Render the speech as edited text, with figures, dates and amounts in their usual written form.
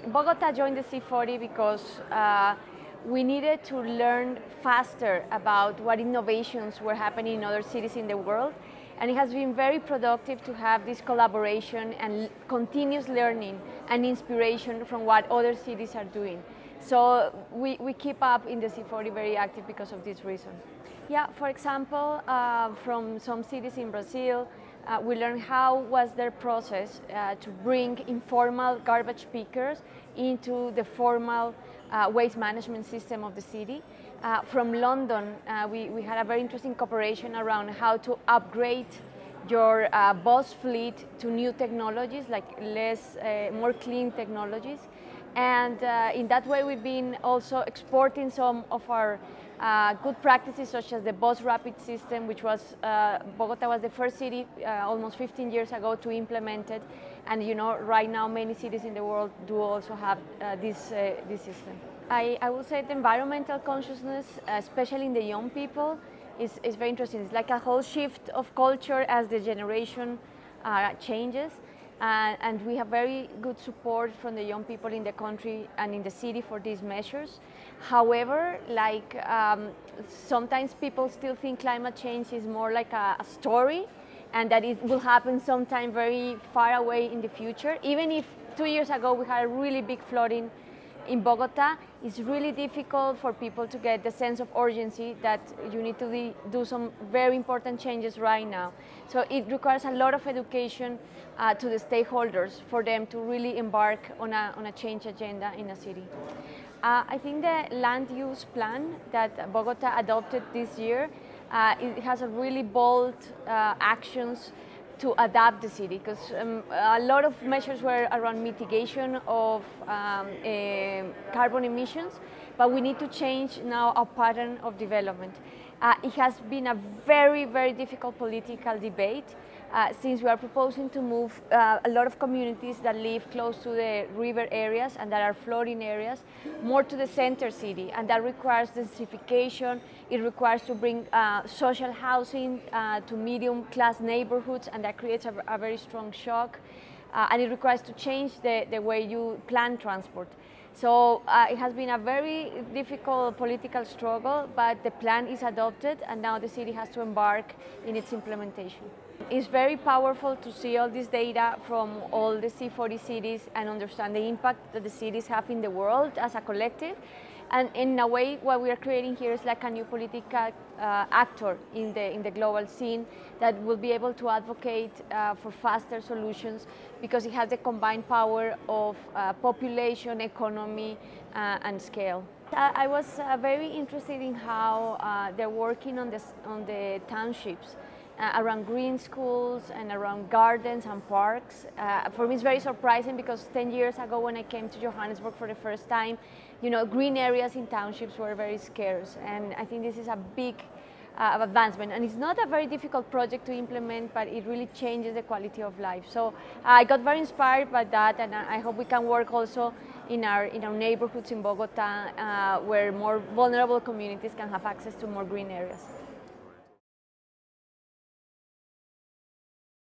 Bogota joined the C40 because we needed to learn faster about what innovations were happening in other cities in the world. And it has been very productive to have this collaboration and continuous learning and inspiration from what other cities are doing. So we keep up in the C40 very active because of this reason. Yeah, for example, from some cities in Brazil, we learned how was their process to bring informal garbage pickers into the formal waste management system of the city. From London, we had a very interesting cooperation around how to upgrade your bus fleet to new technologies, like more clean technologies. And in that way, we've been also exporting some of our good practices, such as the bus rapid system, which was, Bogota was the first city almost 15 years ago to implement it. And right now many cities in the world do also have this system. I would say the environmental consciousness, especially in the young people, is very interesting. It's like a whole shift of culture as the generation changes. And we have very good support from the young people in the country and in the city for these measures. However, sometimes people still think climate change is more like a story, and that it will happen sometime very far away in the future. Even if 2 years ago we had a really big flooding in Bogota, it's really difficult for people to get the sense of urgency that you need to do some very important changes right now. So it requires a lot of education to the stakeholders for them to really embark on a change agenda in a city. I think the land use plan that Bogota adopted this year, it has a really bold actions to adapt the city, because a lot of measures were around mitigation of carbon emissions, but we need to change now our pattern of development. It has been a very, very difficult political debate since we are proposing to move a lot of communities that live close to the river areas and that are flooding areas more to the center city, and that requires densification. It requires to bring social housing to medium class neighborhoods, and that creates a very strong shock. And it requires to change the way you plan transport. So it has been a very difficult political struggle, but the plan is adopted and now the city has to embark in its implementation. It's very powerful to see all this data from all the C40 cities and understand the impact that the cities have in the world as a collective. And in a way, what we are creating here is like a new political actor in the global scene that will be able to advocate for faster solutions, because it has the combined power of population, economy, and scale. I was very interested in how they're working on the townships. Around green schools and around gardens and parks. For me, it's very surprising, because 10 years ago when I came to Johannesburg for the first time, green areas in townships were very scarce, and I think this is a big advancement. And it's not a very difficult project to implement, but it really changes the quality of life. So I got very inspired by that, and I hope we can work also in our neighborhoods in Bogota, where more vulnerable communities can have access to more green areas.